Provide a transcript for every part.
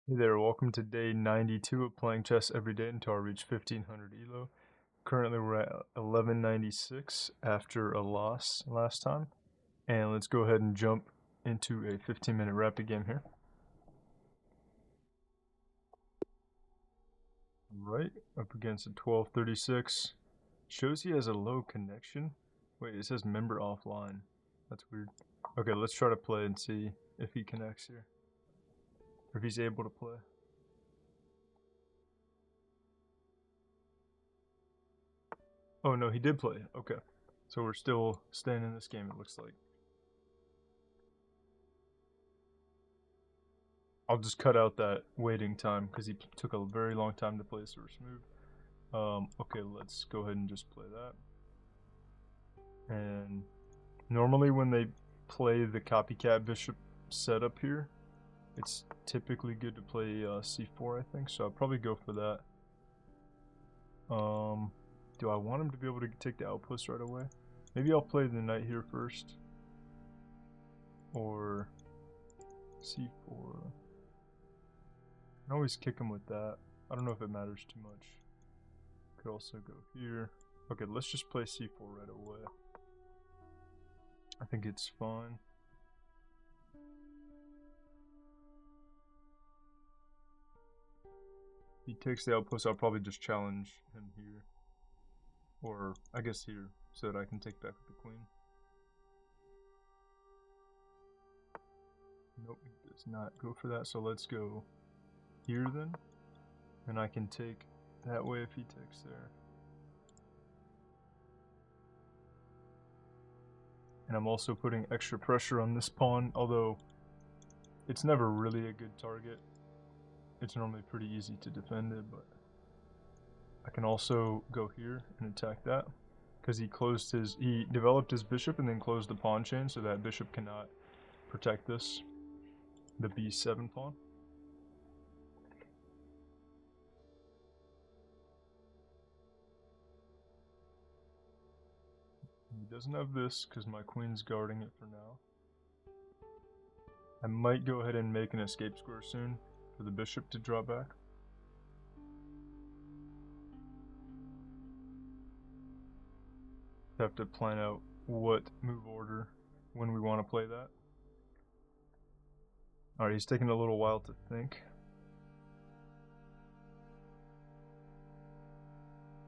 Hey there, welcome to day 92 of playing chess every day until I reach 1500 Elo. Currently we're at 1196 after a loss last time. And let's go ahead and jump into a 15-minute rapid game here. Right, up against a 1236. Shows he has a low connection. Wait, it says member offline. That's weird. Okay, let's try to play and see if he connects here. Or if he's able to play. Oh no, he did play. Okay. So we're still staying in this game, it looks like. I'll just cut out that waiting time because he took a very long time to play his first move. Okay, let's go ahead and just play that. And normally when they play the copycat bishop setup here, it's typically good to play c4, I think. So I'll probably go for that. Do I want him to be able to take the outpost right away? Maybe I'll play the knight here first. Or c4. I can always kick him with that. I don't know if it matters too much. Could also go here. Okay, let's just play c4 right away. I think it's fine. If he takes the outpost, I'll probably just challenge him here. Or, I guess here, so that I can take back with the queen. Nope, he does not go for that, so let's go here then. And I can take that way if he takes there. And I'm also putting extra pressure on this pawn, although it's never really a good target. It's normally pretty easy to defend it, but I can also go here and attack that because he developed his bishop and then closed the pawn chain, so that bishop cannot protect this, the b7 pawn. He doesn't have this because my queen's guarding it for now. I might go ahead and make an escape square soon for the bishop to draw back. Have to plan out what move order when we want to play that. Alright, he's taking a little while to think.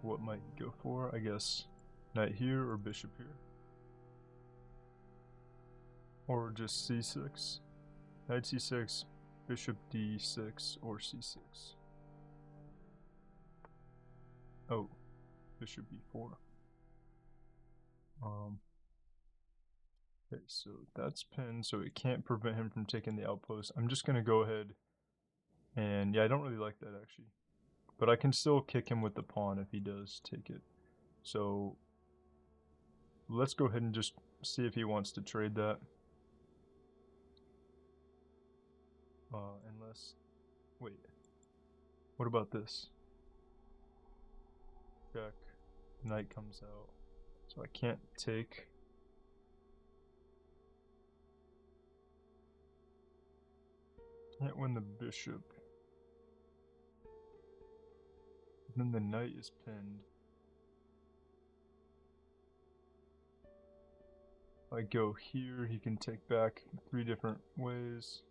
What might he go for? I guess knight here or bishop here. Or just c6. Knight c6, bishop d6, or c6. Oh, bishop b4. Okay, so that's pinned, so it can't prevent him from taking the outpost. I'm just gonna go ahead and yeah, I don't really like that actually. But I can still kick him with the pawn if he does take it. So let's go ahead and just see if he wants to trade that. Unless, wait, what about this? Check, knight comes out. So I can't take. Can't win the bishop. Then the knight is pinned. If I go here, he can take back 3 different ways.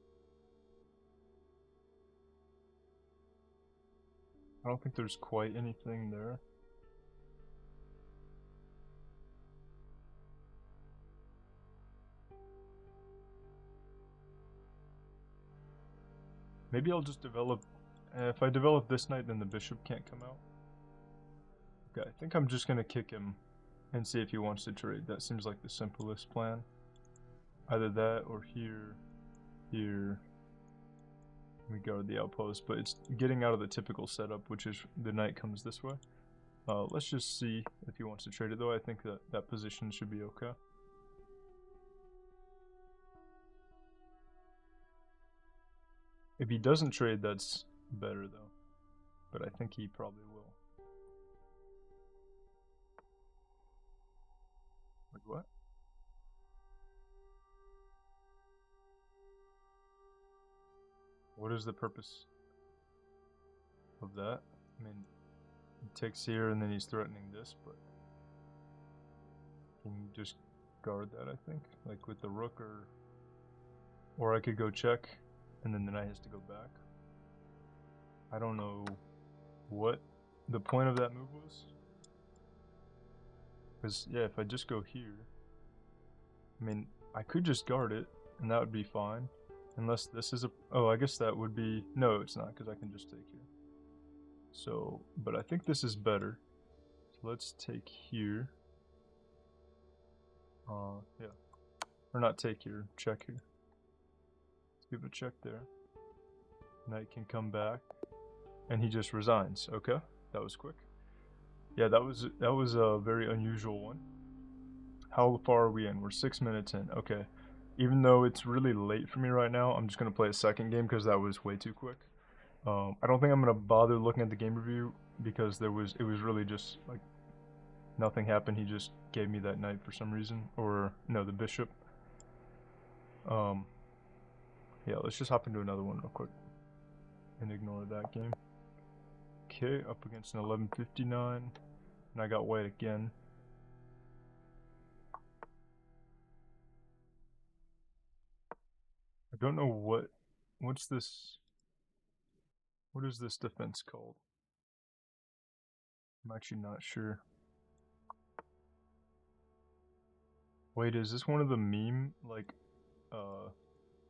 I don't think there's quite anything there. Maybe I'll just develop. If I develop this knight, then the bishop can't come out. Okay, I think I'm just gonna kick him and see if he wants to trade. That seems like the simplest plan. Either that or here, here. We go to the outpost, but it's getting out of the typical setup, which is the knight comes this way. Let's just see if he wants to trade it, though. I think that that position should be okay. If he doesn't trade, that's better, though. But I think he probably will. Wait, what? What is the purpose of that? I mean, he takes here and then he's threatening this, but can you just guard that, I think? Like with the rook, or I could go check and then the knight has to go back. I don't know what the point of that move was. Because, yeah, if I just go here, I mean, I could just guard it and that would be fine. Unless this is a... Oh, I guess that would be... No, it's not, because I can just take here. So, but I think this is better. So let's take here. Yeah. Or not take here, check here. Let's give it a check there. Knight can come back. And he just resigns. Okay, that was quick. Yeah, that was a very unusual one. How far are we in? We're 6 minutes in. Okay. Even though it's really late for me right now, I'm just going to play a second game because that was way too quick. I don't think I'm going to bother looking at the game review because it was really just like nothing happened. He just gave me that knight for some reason. Or, no, the bishop. Yeah, let's just hop into another one real quick and ignore that game. Okay, up against an 1159. And I got white again. I don't know what's this, what is this defense called? I'm actually not sure. Wait, is this one of the meme, like,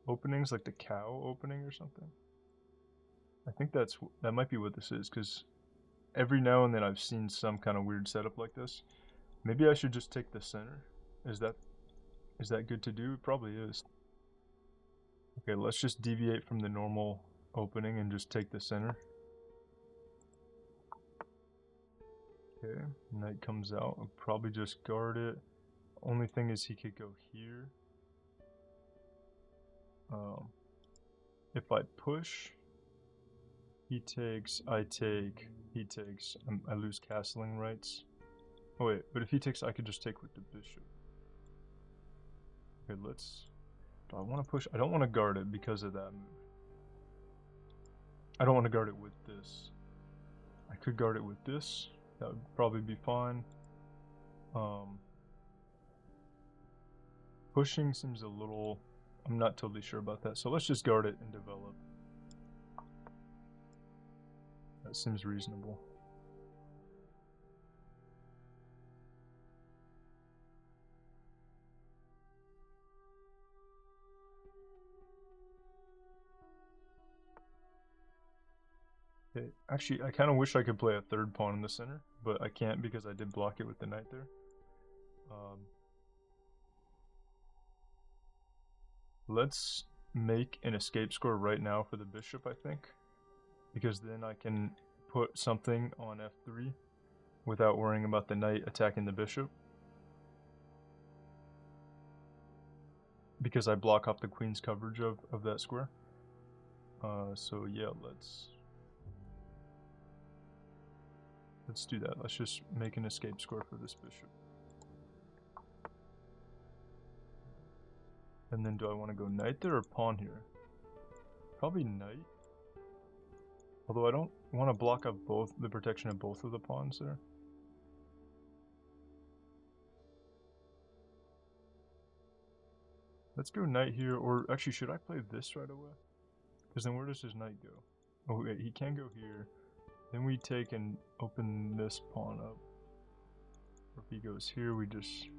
openings, like the cow opening or something? I think that might be what this is, because every now and then I've seen some kind of weird setup like this. Maybe I should just take the center. Is that good to do? It probably is. Okay, let's just deviate from the normal opening and just take the center. Okay, knight comes out. I'll probably just guard it. Only thing is he could go here. If I push, he takes, I take, he takes, I lose castling rights. Oh wait, but if he takes, I could just take with the bishop. Okay, do I want to push? I don't want to guard it because of that move. I don't want to guard it with this. I could guard it with this. That would probably be fine. Pushing seems a little... I'm not totally sure about that. So let's just guard it and develop. That seems reasonable. Okay. Actually, I kind of wish I could play a third pawn in the center, but I can't because I did block it with the knight there. Let's make an escape score right now for the bishop, I think. Because then I can put something on f3 without worrying about the knight attacking the bishop. Because I block off the queen's coverage of that square. So yeah, let's do that. Let's just make an escape score for this bishop. And then do I want to go knight there or pawn here? Probably knight. Although I don't want to block up the protection of both of the pawns there. Let's go knight here, or actually should I play this right away? Because then where does his knight go? Oh wait, he can go here. Then we take and open this pawn up. Or if he goes here, we just...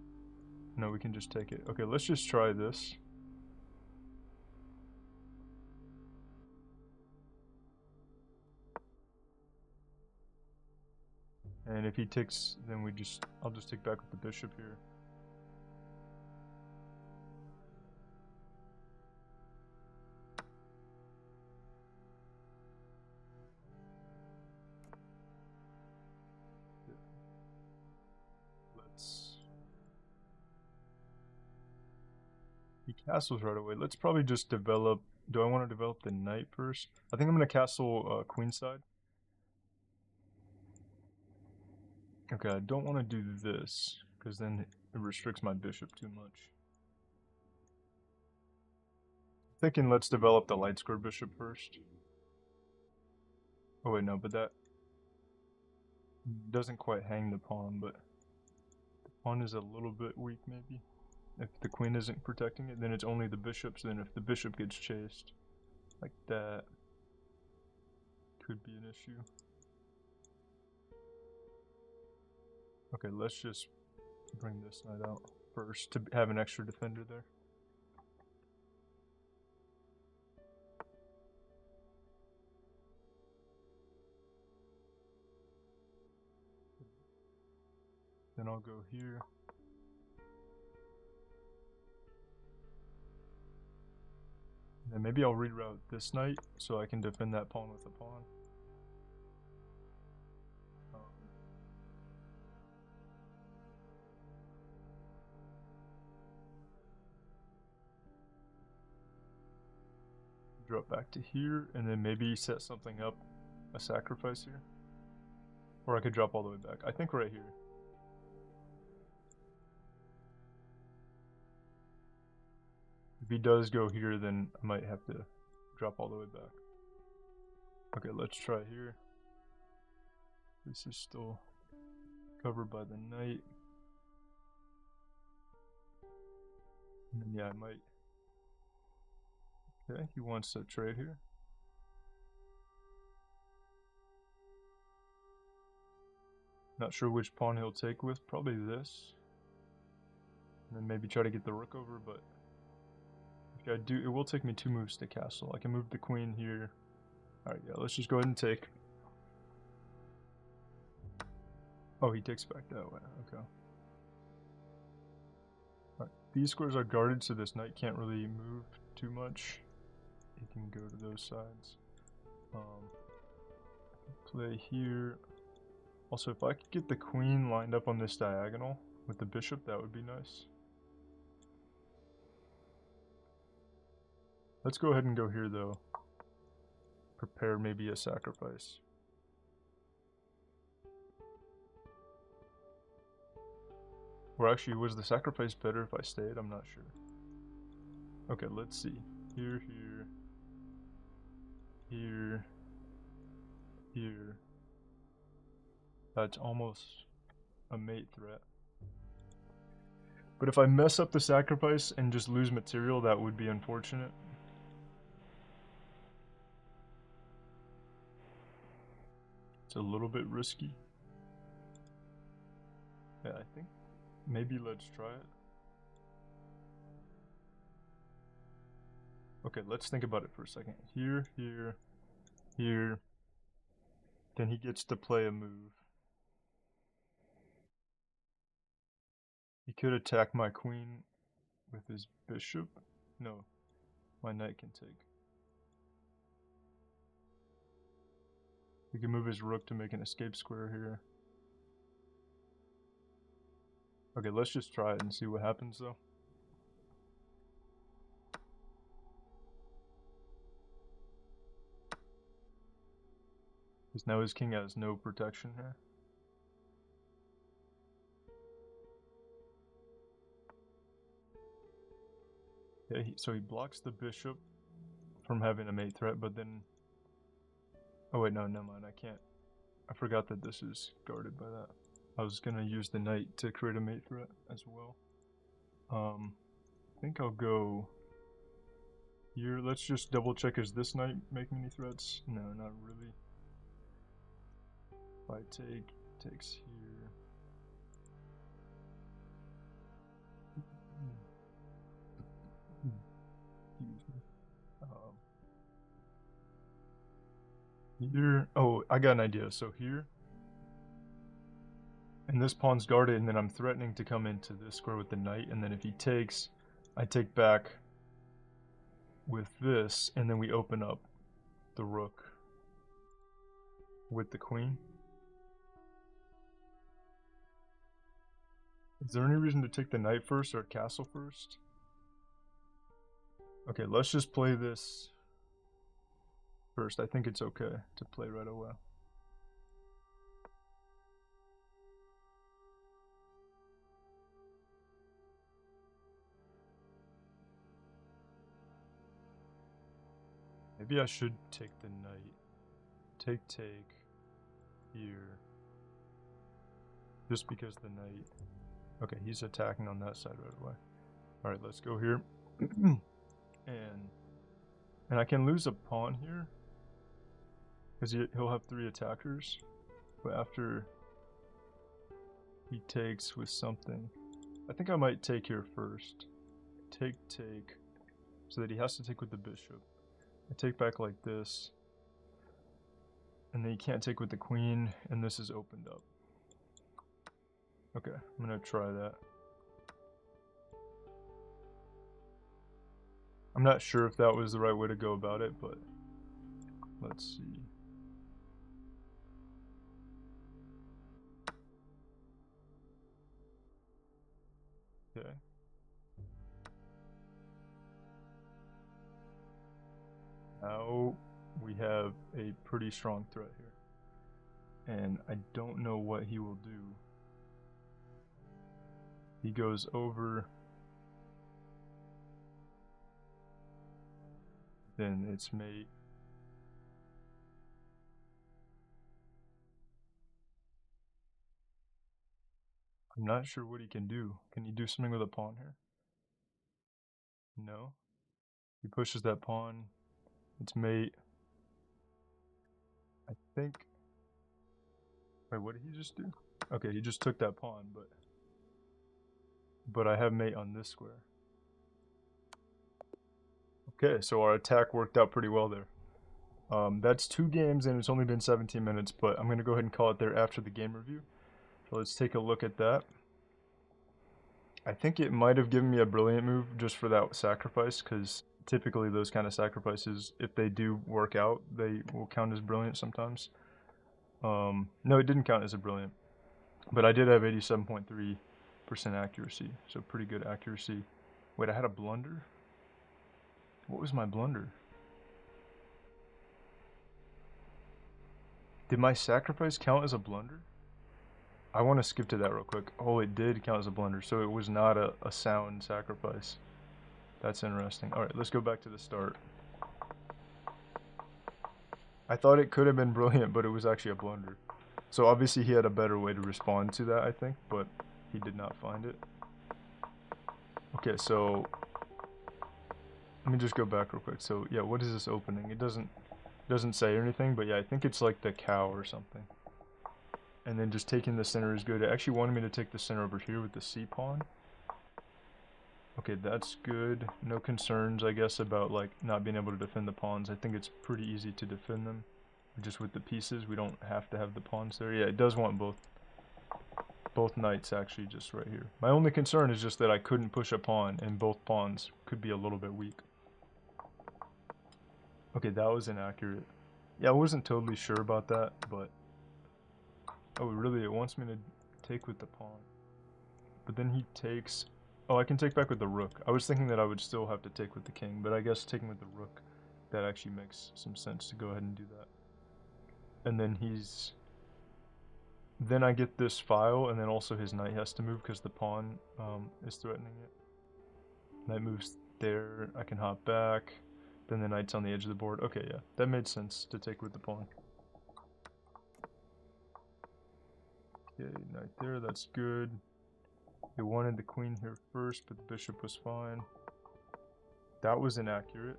No, we can just take it. Okay, let's just try this. And if he takes, then I'll just take back with the bishop here. He castles right away. Let's probably just develop... Do I want to develop the knight first? I think I'm going to castle queenside. Okay, I don't want to do this, because then it restricts my bishop too much. thinking let's develop the light square bishop first. Oh wait, no, but that doesn't quite hang the pawn, but the pawn is a little bit weak maybe. If the queen isn't protecting it, then it's only the bishops. Then if the bishop gets chased, like that, could be an issue. Okay, let's just bring this knight out first to have an extra defender there. Then I'll go here. And maybe I'll reroute this knight so I can defend that pawn with a pawn. Drop back to here, and then maybe set something up, a sacrifice here. Or I could drop all the way back. I think right here. If he does go here, then I might have to drop all the way back. Okay, let's try here. This is still covered by the knight. And then, yeah, I might. Okay, he wants to trade here. Not sure which pawn he'll take with. Probably this. And then maybe try to get the rook over, but if I do, it will take me 2 moves to castle. I can move the queen here. Alright, yeah, let's just go ahead and take. Oh, he takes back that way. Okay. Alright, these squares are guarded, so this knight can't really move too much. He can go to those sides. Play here. Also, if I could get the queen lined up on this diagonal with the bishop, that would be nice. Let's go ahead and go here, though. Prepare maybe a sacrifice. Or actually, was the sacrifice better if I stayed? I'm not sure. Okay, let's see. Here, here. Here. Here. That's almost a mate threat. But if I mess up the sacrifice and just lose material, that would be unfortunate. It's a little bit risky. Yeah, I think maybe let's try it. Okay, let's think about it for a second. Here, here, here. Then he gets to play a move. He could attack my queen with his bishop. No, my knight can take. He can move his rook to make an escape square here. Okay, let's just try it and see what happens though. Because now his king has no protection here. Yeah, so he blocks the bishop from having a mate threat, but then... Oh wait, no, never mind, I can't. I forgot that this is guarded by that. I was gonna use the knight to create a mate threat as well. I think I'll go here. Let's just double check, is this knight making any threats? No, not really. If I take, takes here. Excuse me. Here, oh, I got an idea. So here, and this pawn's guarded, and then I'm threatening to come into this square with the knight, and then if he takes, I take back with this, and then we open up the rook with the queen. Is there any reason to take the knight first or castle first? Okay, let's just play this first. I think it's okay to play right away. Maybe I should take the knight. Take here. Just because the knight... Okay, he's attacking on that side right away. Alright, let's go here. And I can lose a pawn here. Because he'll have 3 attackers. But after he takes with something... I think I might take here first. Take. So that he has to take with the bishop. I take back like this. And then he can't take with the queen. And this is opened up. Okay, I'm going to try that. I'm not sure if that was the right way to go about it, but let's see. Okay. Now we have a pretty strong threat here. And I don't know what he will do. He goes over. Then it's mate. I'm not sure what he can do. Can he do something with a pawn here? No. He pushes that pawn. It's mate. I think... Wait, what did he just do? Okay, he just took that pawn, but I have mate on this square. Okay, so our attack worked out pretty well there. That's 2 games and it's only been 17 minutes, but I'm going to go ahead and call it there after the game review. So let's take a look at that. I think it might have given me a brilliant move just for that sacrifice, because typically those kind of sacrifices, if they do work out, they will count as brilliant sometimes. No, it didn't count as a brilliant, but I did have 87.3% accuracy, so pretty good accuracy. Wait, I had a blunder? What was my blunder? Did my sacrifice count as a blunder? I want to skip to that real quick. Oh, it did count as a blunder, so it was not a sound sacrifice. That's interesting. Alright, let's go back to the start. I thought it could have been brilliant, but it was actually a blunder. So obviously he had a better way to respond to that, I think, but he did not find it. Okay, so let me just go back real quick. So yeah, what is this opening? It doesn't say anything, but yeah, I think it's like the cow or something. And then just taking the center is good. It actually wanted me to take the center over here with the c pawn. Okay, that's good. No concerns, I guess, about like not being able to defend the pawns. I think it's pretty easy to defend them. Just with the pieces, we don't have to have the pawns there. Yeah, it does want both knights actually just right here. My only concern is just that I couldn't push a pawn, and both pawns could be a little bit weak. Okay, that was inaccurate. Yeah, I wasn't totally sure about that, but... Oh, really? It wants me to take with the pawn. But then he takes... Oh, I can take back with the rook. I was thinking that I would still have to take with the king, but I guess taking with the rook, that actually makes some sense to go ahead and do that. And then he's... Then I get this file, and then also his knight has to move because the pawn is threatening it. Knight moves there, I can hop back. Then the knight's on the edge of the board. Okay, yeah, that made sense to take with the pawn. Okay, knight there, that's good. They wanted the queen here first, but the bishop was fine. That was inaccurate.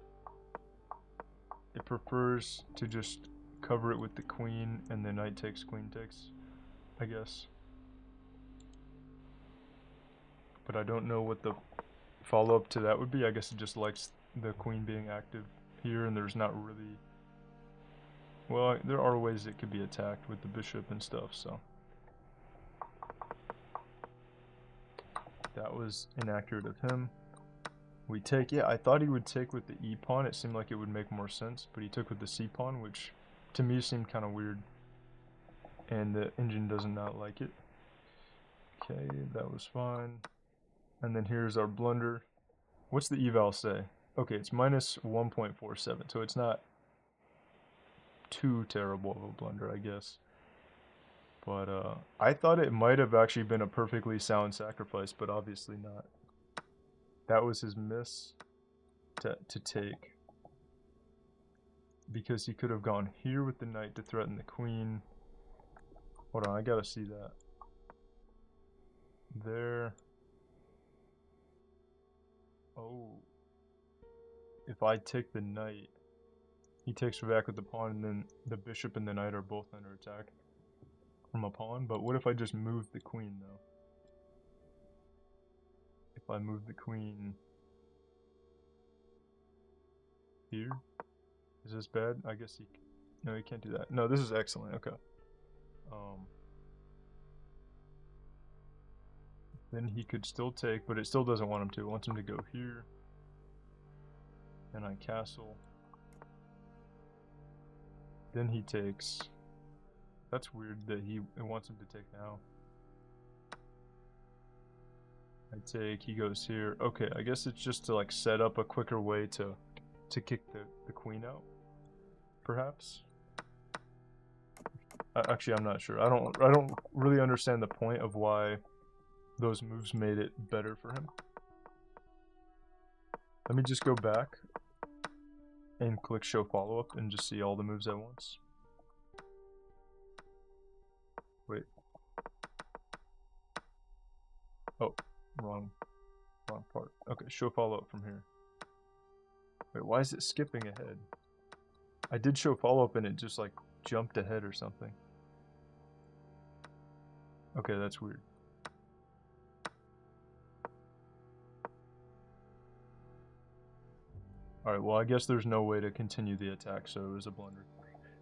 It prefers to just cover it with the queen, and the knight takes, queen takes, I guess. But I don't know what the follow-up to that would be. I guess it just likes the queen being active here, and there's not really... Well, there are ways it could be attacked with the bishop and stuff, so... That was inaccurate of him. We take... Yeah, I thought he would take with the e-pawn. It seemed like it would make more sense, but he took with the c-pawn, which to me seemed kind of weird. And the engine does not like it. Okay, that was fine. And then here's our blunder. What's the eval say? Okay, it's minus 1.47, so it's not too terrible of a blunder, I guess. But I thought it might have actually been a perfectly sound sacrifice, but obviously not. That was his miss to take. because he could have gone here with the knight to threaten the queen. Hold on, I gotta see that. There. Oh. If I take the knight, he takes her back with the pawn, and then the bishop and the knight are both under attack from a pawn. But what if I just move the queen, though? If I move the queen here, is this bad? I guess he... No, he can't do that. No, this is excellent. Okay. Then he could still take, but it still doesn't want him to. It wants him to go here. And I castle. Then he takes. That's weird that it wants him to take now. I take, he goes here. Okay, I guess it's just to like set up a quicker way to kick the queen out. Perhaps. Actually, I'm not sure. I don't really understand the point of why those moves made it better for him. Let me just go back and click show follow-up and just see all the moves at once. Wait. Oh, wrong part. Okay, show follow-up from here. Wait, why is it skipping ahead? I did show follow-up and it just like jumped ahead or something. Okay, that's weird. Alright, well I guess there's no way to continue the attack, so it was a blunder.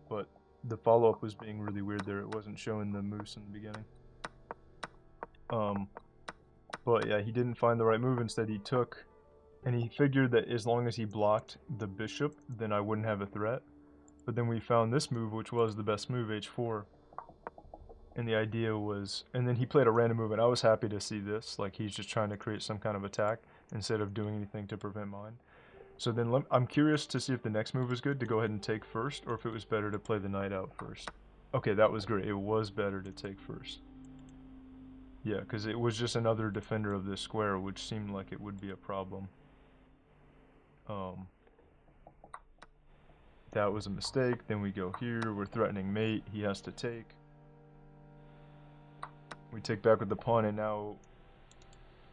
But the follow-up was being really weird there. It wasn't showing the moves in the beginning. But yeah, he didn't find the right move. Instead he took, and he figured that as long as he blocked the bishop, then I wouldn't have a threat. But then we found this move, which was the best move, h4. And the idea was, and then he played a random move, and I was happy to see this. Like, he's just trying to create some kind of attack instead of doing anything to prevent mine. So then I'm curious to see if the next move was good to go ahead and take first, or if it was better to play the knight out first. Okay, that was great. It was better to take first. Yeah, because it was just another defender of this square, which seemed like it would be a problem. That was a mistake. Then we go here. We're threatening mate. He has to take. We take back with the pawn, and now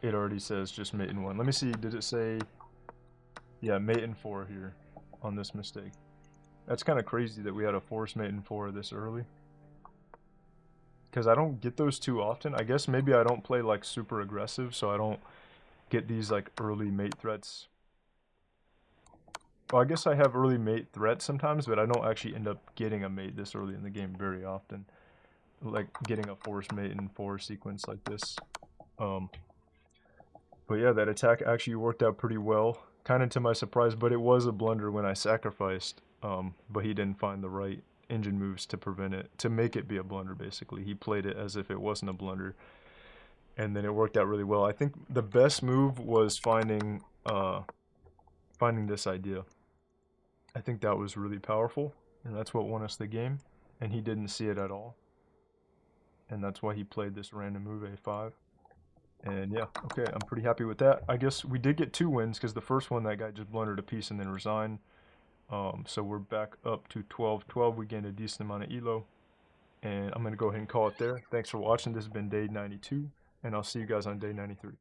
it already says just mate in 1. Let me see. Did it say... Yeah, mate in 4 here on this mistake. That's kind of crazy that we had a force mate in 4 this early. Because I don't get those too often. I guess maybe I don't play like super aggressive, so I don't get these like early mate threats. Well, I guess I have early mate threats sometimes, but I don't actually end up getting a mate this early in the game very often. Like getting a force mate in 4 sequence like this. But yeah, that attack actually worked out pretty well. Kind of to my surprise, but it was a blunder when I sacrificed. But he didn't find the right engine moves to prevent it, to make it be a blunder basically. He played it as if it wasn't a blunder. And then it worked out really well. I think the best move was finding this idea. I think that was really powerful, and that's what won us the game. And he didn't see it at all. And that's why he played this random move, a5. And yeah, okay, I'm pretty happy with that. I guess we did get 2 wins, because the first one, that guy just blundered a piece and then resigned. So we're back up to 12-12. We gained a decent amount of elo. And I'm going to go ahead and call it there. Thanks for watching. This has been day 92, and I'll see you guys on day 93.